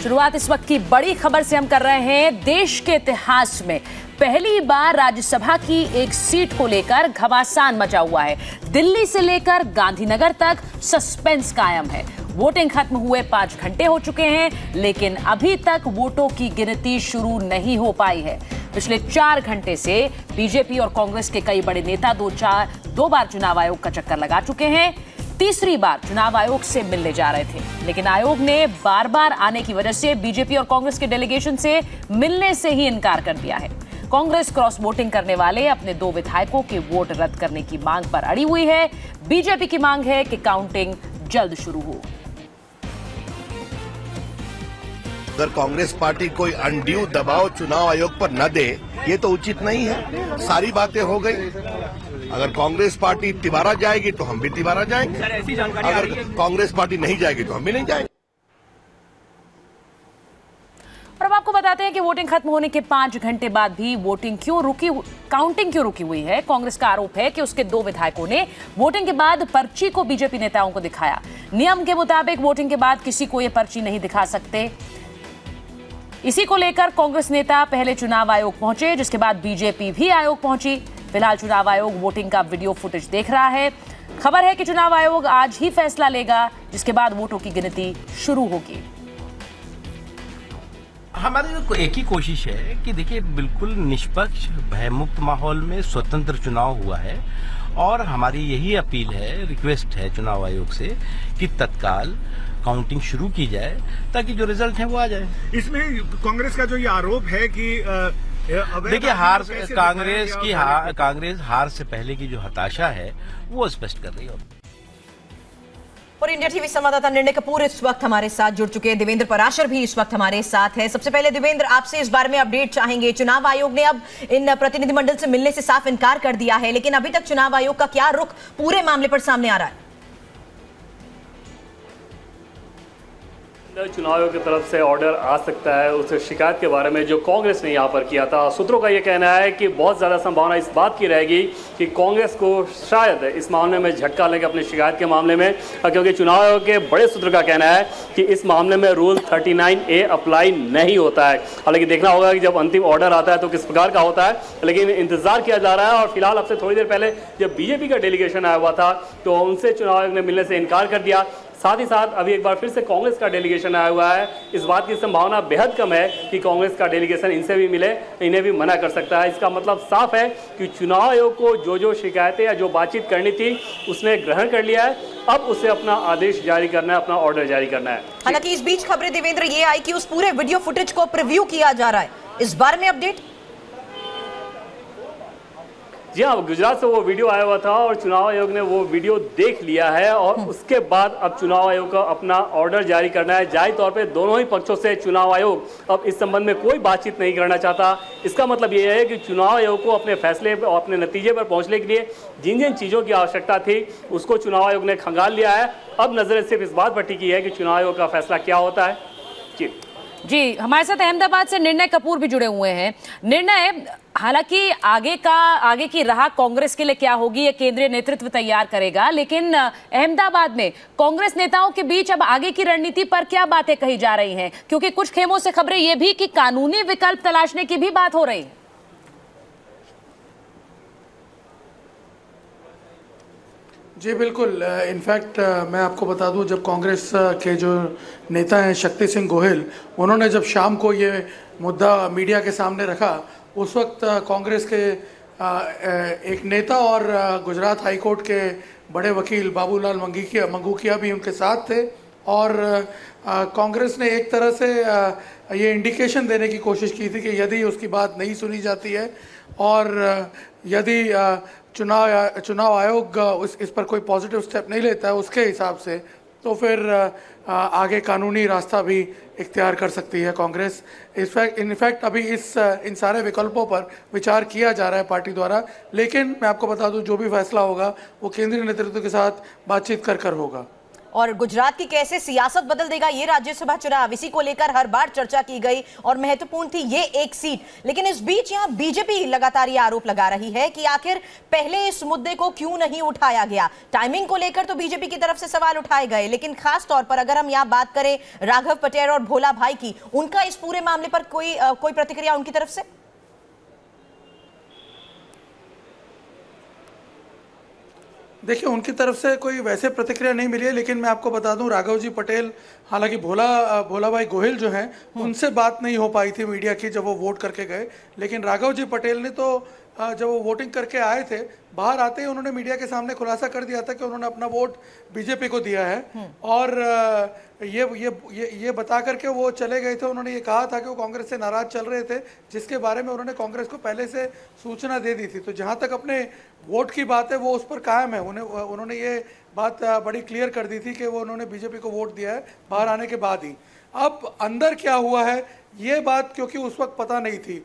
शुरुआत इस वक्त की बड़ी खबर से हम कर रहे हैं। देश के इतिहास में पहली बार राज्यसभा की एक सीट को लेकर घमासान मचा हुआ है। दिल्ली से लेकर गांधीनगर तक सस्पेंस कायम है। वोटिंग खत्म हुए 5 घंटे हो चुके हैं, लेकिन अभी तक वोटों की गिनती शुरू नहीं हो पाई है। पिछले 4 घंटे से बीजेपी और कांग्रेस के कई बड़े नेता दो बार चुनाव आयोग का चक्कर लगा चुके हैं। तीसरी बार चुनाव आयोग से मिलने जा रहे थे, लेकिन आयोग ने बार बार आने की वजह से बीजेपी और कांग्रेस के डेलीगेशन से मिलने से ही इनकार कर दिया है। कांग्रेस क्रॉस वोटिंग करने वाले अपने 2 विधायकों के वोट रद्द करने की मांग पर अड़ी हुई है। बीजेपी की मांग है कि काउंटिंग जल्द शुरू हो। अगर कांग्रेस पार्टी कोई अनड्यू दबाव चुनाव आयोग पर न दे, ये तो उचित नहीं है। सारी बातें हो गई। अगर कांग्रेस पार्टी तिवारा जाएगी तो हम भी तिवारा जाएंगे। ऐसी जानकारी अगर कांग्रेस पार्टी नहीं जाएगी तो हम भी नहीं जाएंगे। और अब आपको बताते हैं कि वोटिंग खत्म होने के 5 घंटे बाद भी काउंटिंग क्यों रुकी हुई है। कांग्रेस का आरोप है कि उसके 2 विधायकों ने वोटिंग के बाद पर्ची को बीजेपी नेताओं को दिखाया। नियम के मुताबिक वोटिंग के बाद किसी को यह पर्ची नहीं दिखा सकते। इसी को लेकर कांग्रेस नेता पहले चुनाव आयोग पहुंचे, जिसके बाद बीजेपी भी आयोग पहुंची। फिलहाल चुनाव आयोग वोटिंग का वीडियो फुटेज देख रहा है। खबर है कि चुनाव आयोग आज ही फैसला लेगा, जिसके बाद वोटों की गिनती शुरू होगी। हमारी एक ही कोशिश है कि देखिए, बिल्कुल निष्पक्ष भयमुक्त माहौल में स्वतंत्र चुनाव हुआ है, और हमारी यही अपील है, रिक्वेस्ट है चुनाव आयोग से कि तत्काल काउंटिंग शुरू की जाए, ताकि जो रिजल्ट है वो आ जाए। इसमें कांग्रेस का जो ये आरोप है कि देखिए, कांग्रेस हार से पहले की जो हताशा है वो स्पष्ट कर रही है। और इंडिया टीवी संवाददाता निर्णय कपूर इस वक्त हमारे साथ जुड़ चुके हैं। देवेंद्र पराशर भी इस वक्त हमारे साथ है। सबसे पहले देवेंद्र, आपसे इस बारे में अपडेट चाहेंगे। चुनाव आयोग ने अब इन प्रतिनिधिमंडल से मिलने से साफ इनकार कर दिया है, लेकिन अभी तक चुनाव आयोग का क्या रुख पूरे मामले पर सामने आ रहा है? चुनाव आयोग की तरफ से ऑर्डर आ सकता है उस शिकायत के बारे में जो कांग्रेस ने यहाँ पर किया था। सूत्रों का ये कहना है कि बहुत ज़्यादा संभावना इस बात की रहेगी कि कांग्रेस को शायद इस मामले में झटका लगे अपनी शिकायत के मामले में, क्योंकि चुनाव आयोग के बड़े सूत्र का कहना है कि इस मामले में रूल 39A अप्लाई नहीं होता है। हालांकि देखना होगा कि जब अंतिम ऑर्डर आता है तो किस प्रकार का होता है, लेकिन इंतजार किया जा रहा है। और फिलहाल अब से थोड़ी देर पहले जब बीजेपी का डेलीगेशन आया हुआ था तो उनसे चुनाव आयोग ने मिलने से इनकार कर दिया। साथ ही साथ अभी एक बार फिर से कांग्रेस का डेलीगेशन आया हुआ है। इस बात की संभावना बेहद कम है कि कांग्रेस का डेलीगेशन इनसे भी मिले, इन्हें भी मना कर सकता है। इसका मतलब साफ है कि चुनाव आयोग को जो शिकायतें या जो बातचीत करनी थी उसने ग्रहण कर लिया है। अब उसे अपना आदेश जारी करना है, अपना ऑर्डर जारी करना है। हालांकि इस बीच खबरें देवेंद्र ये आई कि उस पूरे वीडियो फुटेज को प्रीव्यू किया जा रहा है, इस बारे में अपडेट? जी हाँ, गुजरात से वो वीडियो आया हुआ था और चुनाव आयोग ने वो वीडियो देख लिया है, और उसके बाद अब चुनाव आयोग का अपना ऑर्डर जारी करना है। जाहिर तौर पे दोनों ही पक्षों से चुनाव आयोग अब इस संबंध में कोई बातचीत नहीं करना चाहता। इसका मतलब ये है कि चुनाव आयोग को अपने फैसले और अपने नतीजे पर पहुंचने के लिए जिन जिन चीज़ों की आवश्यकता थी उसको चुनाव आयोग ने खंगाल लिया है। अब नजरें सिर्फ इस बात पर टिकी है कि चुनाव आयोग का फैसला क्या होता है। जी, हमारे साथ अहमदाबाद से निर्णय कपूर भी जुड़े हुए हैं। निर्णय, हालांकि आगे की राह कांग्रेस के लिए क्या होगी ये केंद्रीय नेतृत्व तैयार करेगा, लेकिन अहमदाबाद में कांग्रेस नेताओं के बीच अब आगे की रणनीति पर क्या बातें कही जा रही हैं? क्योंकि कुछ खेमों से खबरें ये भी कि कानूनी विकल्प तलाशने की भी बात हो रही है। जी बिल्कुल। इनफैक्ट मैं आपको बता दूं, जब कांग्रेस के जो नेता हैं शक्ति सिंह गोहिल, उन्होंने जब शाम को ये मुद्दा मीडिया के सामने रखा, उस वक्त कांग्रेस के एक नेता और गुजरात हाई कोर्ट के बड़े वकील बाबूलाल मंगूकिया भी उनके साथ थे। और कांग्रेस ने एक तरह से ये इंडिकेशन देने की कोशिश की थी कि यदि उसकी बात नहीं सुनी जाती है और यदि चुनाव आयोग इस पर कोई पॉजिटिव स्टेप नहीं लेता है उसके हिसाब से, तो फिर आगे कानूनी रास्ता भी इख्तियार कर सकती है कांग्रेस। इनफैक्ट अभी इन सारे विकल्पों पर विचार किया जा रहा है पार्टी द्वारा, लेकिन मैं आपको बता दूं जो भी फैसला होगा वो केंद्रीय नेतृत्व के साथ बातचीत कर होगा। और गुजरात की कैसे सियासत बदल देगा ये राज्यसभा चुनाव, इसी को लेकर हर बार चर्चा की गई और महत्वपूर्ण थी ये एक सीट। लेकिन इस बीच यहां बीजेपी लगातार ये आरोप लगा रही है कि आखिर पहले इस मुद्दे को क्यों नहीं उठाया गया। टाइमिंग को लेकर तो बीजेपी की तरफ से सवाल उठाए गए, लेकिन खास तौर पर अगर हम यहां बात करें राघव पटेल और भोला भाई की, उनका इस पूरे मामले पर कोई प्रतिक्रिया उनकी तरफ से? देखिए, उनकी तरफ से कोई वैसे प्रतिक्रिया नहीं मिली है, लेकिन मैं आपको बता दूं राघव जी पटेल, हालांकि भोला भाई गोहिल जो हैं उनसे बात नहीं हो पाई थी मीडिया की जब वो वोट करके गए, लेकिन राघव जी पटेल ने तो जब वो वोटिंग करके आए थे, बाहर आते ही उन्होंने मीडिया के सामने खुलासा कर दिया था कि उन्होंने अपना वोट बीजेपी को दिया है। और ये बता करके वो चले गए थे। उन्होंने ये कहा था कि वो कांग्रेस से नाराज चल रहे थे, जिसके बारे में उन्होंने कांग्रेस को पहले से सूचना दे दी थी। तो जहां तक अपने वोट की बात है वो उस पर कायम है। उन्होंने ये बात बड़ी क्लियर कर दी थी कि वो उन्होंने बीजेपी को वोट दिया है बाहर आने के बाद ही। अब अंदर क्या हुआ है ये बात क्योंकि उस वक्त पता नहीं थी,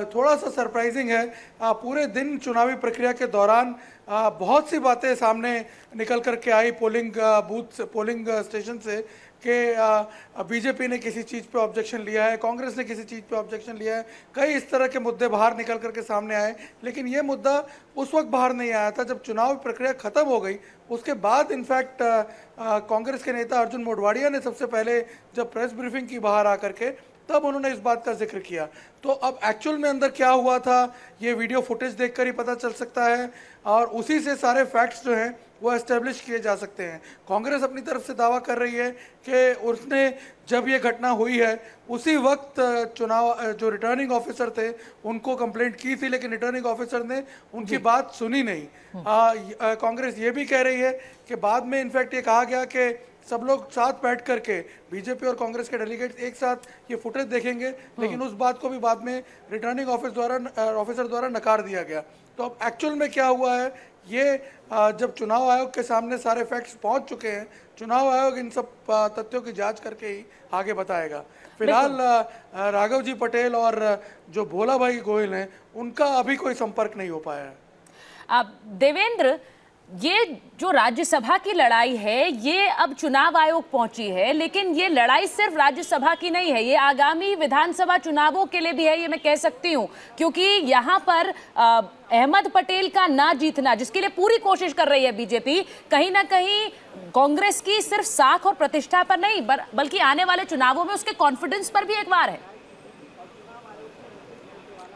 थोड़ा सा सरप्राइजिंग है। पूरे दिन चुनावी प्रक्रिया के दौरान बहुत सी बातें सामने निकल कर के आई पोलिंग बूथ से, पोलिंग स्टेशन से, कि बीजेपी ने किसी चीज़ पे ऑब्जेक्शन लिया है, कांग्रेस ने किसी चीज़ पे ऑब्जेक्शन लिया है, कई इस तरह के मुद्दे बाहर निकल करके सामने आए। लेकिन ये मुद्दा उस वक्त बाहर नहीं आया था जब चुनाव प्रक्रिया खत्म हो गई। उसके बाद इनफैक्ट कांग्रेस के नेता अर्जुन मोढवाडिया ने सबसे पहले जब प्रेस ब्रीफिंग की बाहर आकर के, तब उन्होंने इस बात का जिक्र किया। तो अब एक्चुअल में अंदर क्या हुआ था ये वीडियो फुटेज देखकर ही पता चल सकता है, और उसी से सारे फैक्ट्स जो हैं वो एस्टेब्लिश किए जा सकते हैं। कांग्रेस अपनी तरफ से दावा कर रही है कि उसने जब ये घटना हुई है उसी वक्त चुनाव जो रिटर्निंग ऑफिसर थे उनको कंप्लेंट की थी, लेकिन रिटर्निंग ऑफिसर ने उनकी बात सुनी नहीं। कांग्रेस ये भी कह रही है कि बाद में इनफैक्ट ये कहा गया कि सब लोग साथ बैठ करके बीजेपी और कांग्रेस के डेलीगेट्स एक साथ ये फुटेज देखेंगे, लेकिन उस बात को भी बाद में रिटर्निंग ऑफिसर द्वारा नकार दिया गया। तो अब एक्चुअल में क्या हुआ है ये जब चुनाव आयोग के सामने सारे फैक्ट्स पहुंच चुके हैं, चुनाव आयोग इन सब तथ्यों की जांच करके ही आगे बताएगा। फिलहाल राघव जी पटेल और जो भोला भाई गोहिल हैं उनका अभी कोई संपर्क नहीं हो पाया है। देवेंद्र, ये जो राज्यसभा की लड़ाई है ये अब चुनाव आयोग पहुंची है, लेकिन ये लड़ाई सिर्फ राज्यसभा की नहीं है, ये आगामी विधानसभा चुनावों के लिए भी है, ये मैं कह सकती हूं, क्योंकि यहां पर अहमद पटेल का ना जीतना, जिसके लिए पूरी कोशिश कर रही है बीजेपी, कहीं ना कहीं कांग्रेस की सिर्फ साख और प्रतिष्ठा पर नहीं बल्कि आने वाले चुनावों में उसके कॉन्फिडेंस पर भी एक वार है।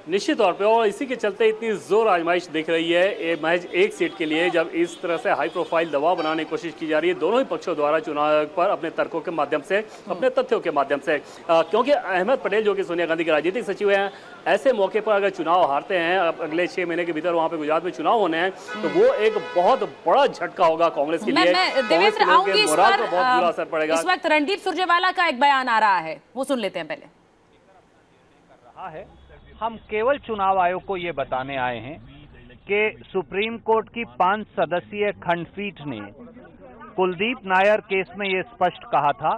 निश्चित तौर पे, और इसी के चलते इतनी जोर आजमाइश दिख रही है महज एक सीट के लिए, जब इस तरह से हाई प्रोफाइल दबाव बनाने की कोशिश की जा रही है दोनों ही पक्षों द्वारा चुनाव पर अपने तर्कों के माध्यम से, अपने तथ्यों के माध्यम से। क्योंकि अहमद पटेल जो कि सोनिया गांधी के राजनीतिक सचिव हैं, ऐसे मौके पर अगर चुनाव हारते हैं, अगले 6 महीने के भीतर वहाँ पे गुजरात में चुनाव होने हैं, तो वो एक बहुत बड़ा झटका होगा कांग्रेस के लिए। देवेंद्र आऊंगी, मोराल पर बहुत बुरा असर पड़ेगा। इस वक्त रणदीप सुरजेवाला का एक बयान आ रहा है, वो सुन लेते हैं पहले। हम केवल चुनाव आयोग को ये बताने आए हैं कि सुप्रीम कोर्ट की 5 सदस्यीय खंडपीठ ने कुलदीप नायर केस में ये स्पष्ट कहा था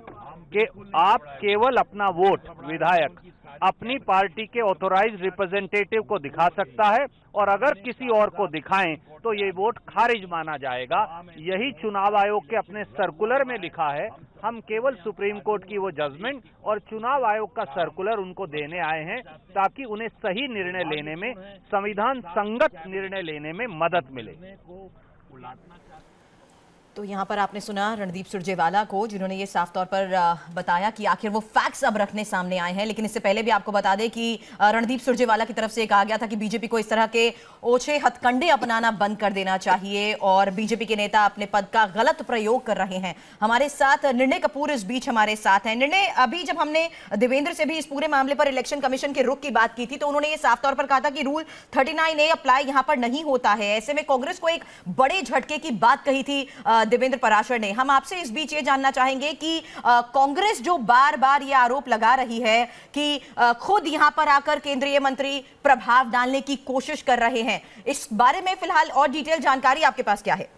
कि आप केवल अपना वोट विधायक अपनी पार्टी के ऑथोराइज्ड रिप्रेजेंटेटिव को दिखा सकता है, और अगर किसी और को दिखाएं तो ये वोट खारिज माना जाएगा। यही चुनाव आयोग के अपने सर्कुलर में लिखा है। हम केवल सुप्रीम कोर्ट की वो जजमेंट और चुनाव आयोग का सर्कुलर उनको देने आए हैं ताकि उन्हें सही निर्णय लेने में, संविधान संगत निर्णय लेने में मदद मिले। तो यहाँ पर आपने सुना रणदीप सुरजेवाला को, जिन्होंने ये साफ तौर पर बताया कि आखिर वो फैक्ट्स अब रखने सामने आए हैं। लेकिन इससे पहले भी आपको बता दें कि रणदीप सुरजेवाला की तरफ से कहा गया था कि बीजेपी को इस तरह के ओछे हथकंडे अपनाना बंद कर देना चाहिए और बीजेपी के नेता अपने पद का गलत प्रयोग कर रहे हैं। हमारे साथ निर्णय कपूर इस बीच हमारे साथ हैं। निर्णय, अभी जब हमने देवेंद्र से भी इस पूरे मामले पर इलेक्शन कमीशन के रुख की बात की थी तो उन्होंने ये साफ तौर पर कहा था कि रूल 39A अप्लाई यहाँ पर नहीं होता है। ऐसे में कांग्रेस को एक बड़े झटके की बात कही थी देवेंद्र पराशर ने। हम आपसे इस बीच ये जानना चाहेंगे कि कांग्रेस जो बार बार ये आरोप लगा रही है कि खुद यहां पर आकर केंद्रीय मंत्री प्रभाव डालने की कोशिश कर रहे हैं, इस बारे में फिलहाल और डिटेल जानकारी आपके पास क्या है?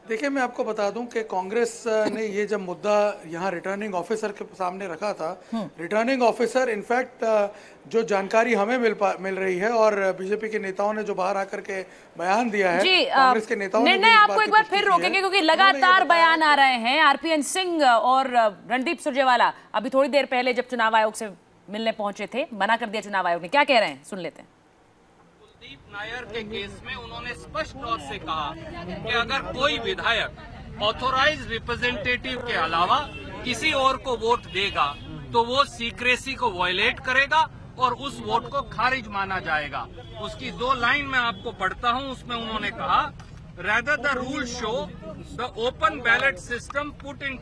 देखिए, मैं आपको बता दूं कि कांग्रेस ने ये जब मुद्दा यहाँ रिटर्निंग ऑफिसर के सामने रखा था, रिटर्निंग ऑफिसर इनफैक्ट जो जानकारी हमें मिल रही है और बीजेपी के नेताओं ने जो बाहर आकर के बयान दिया है, कांग्रेस के नेताओं ने निर्णय आपको एक बार फिर रोकेंगे क्योंकि लगातार बयान आ रहे हैं। आरपीएन सिंह और रणदीप सुरजेवाला अभी थोड़ी देर पहले जब चुनाव आयोग से मिलने पहुंचे थे, मना कर दिया चुनाव आयोग ने। क्या कह रहे हैं, सुन लेते हैं। कुलदीप नायर के केस में उन्होंने स्पष्ट तौर से कहा कि अगर कोई विधायक ऑथोराइज रिप्रेजेंटेटिव के अलावा किसी और को वोट देगा तो वो सीक्रेसी को वायलेट करेगा और उस वोट को खारिज माना जाएगा। उसकी 2 लाइन मैं आपको पढ़ता हूं, उसमें उन्होंने कहा, rather the rule show the open ballot system put in.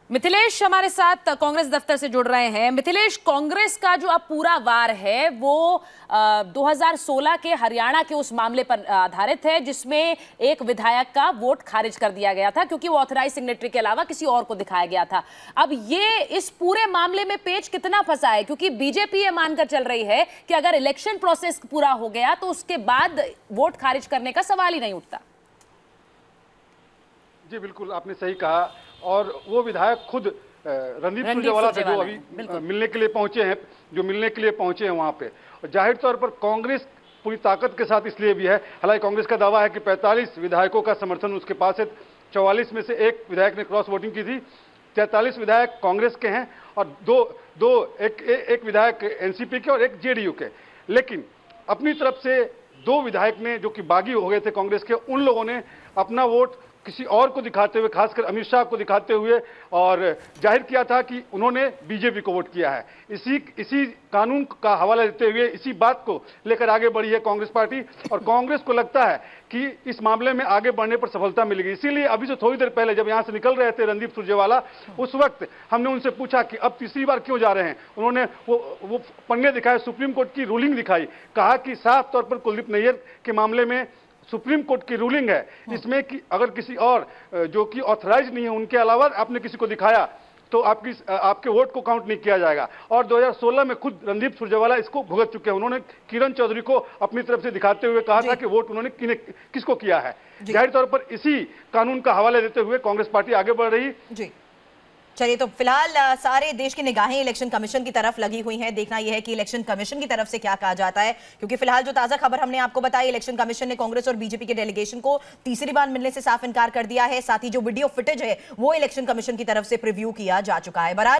Mithilesh हमारे साथ कांग्रेस दफ्तर से जुड़ रहे हैं। मिथिलेश, कांग्रेस का जो अब पूरा वार है वो 2016 के हरियाणा के उस मामले पर आधारित है जिसमें एक विधायक का वोट खारिज कर दिया गया था क्योंकि वो ऑथराइज सिग्नेटरी के अलावा किसी और को दिखाया गया था। अब ये इस पूरे मामले में पेच कितना फंसा है, क्योंकि बीजेपी ये मानकर चल रही है कि अगर इलेक्शन प्रोसेस पूरा हो गया तो उसके बाद वोट खारिज करने का सवाल ही नहीं उठता। जी बिल्कुल, आपने सही कहा। और वो विधायक खुद रणदीप सुरजेवाला से जो अभी मिलने के लिए पहुंचे हैं वहां पे, और जाहिर तौर पर कांग्रेस पूरी ताकत के साथ इसलिए भी है, हालांकि कांग्रेस का दावा है कि 45 विधायकों का समर्थन उसके पास है, 44 में से एक विधायक ने क्रॉस वोटिंग की थी, 43 विधायक कांग्रेस के हैं और एक विधायक एनसीपी के और एक जेडीयू के। लेकिन अपनी तरफ से 2 विधायक ने, जो कि बागी हो गए थे कांग्रेस के, उन लोगों ने अपना वोट किसी और को दिखाते हुए, खासकर अमित शाह को दिखाते हुए, और जाहिर किया था कि उन्होंने बीजेपी को वोट किया है। इसी कानून का हवाला देते हुए इसी बात को लेकर आगे बढ़ी है कांग्रेस पार्टी, और कांग्रेस को लगता है कि इस मामले में आगे बढ़ने पर सफलता मिलेगी। इसीलिए अभी से थोड़ी देर पहले जब यहां से निकल रहे थे रणदीप सुरजेवाला, उस वक्त हमने उनसे पूछा कि अब तीसरी बार क्यों जा रहे हैं। उन्होंने वो पन्ने दिखाए, सुप्रीम कोर्ट की रूलिंग दिखाई, कहा कि साफ तौर पर कुलदीप नैयर के मामले में सुप्रीम कोर्ट की रूलिंग है, इसमें कि अगर किसी और जो कि ऑथराइज नहीं है उनके अलावा आपने किसी को दिखाया तो आपके वोट को काउंट नहीं किया जाएगा। और 2016 में खुद रणदीप सुरजेवाला इसको भुगत चुके हैं। उन्होंने किरण चौधरी को अपनी तरफ से दिखाते हुए कहा था कि वोट उन्होंने किसको किया है। जाहिर तौर पर इसी कानून का हवाला देते हुए कांग्रेस पार्टी आगे बढ़ रही। जी चलिए, तो फिलहाल सारे देश की निगाहें इलेक्शन कमीशन की तरफ लगी हुई हैं। देखना यह है कि इलेक्शन कमीशन की तरफ से क्या कहा जाता है, क्योंकि फिलहाल जो ताजा खबर हमने आपको बताई, इलेक्शन कमीशन ने कांग्रेस और बीजेपी के डेलीगेशन को तीसरी बार मिलने से साफ इनकार कर दिया है। साथ ही जो वीडियो फुटेज है वो इलेक्शन कमीशन की तरफ से प्रीव्यू किया जा चुका है। बहरहाल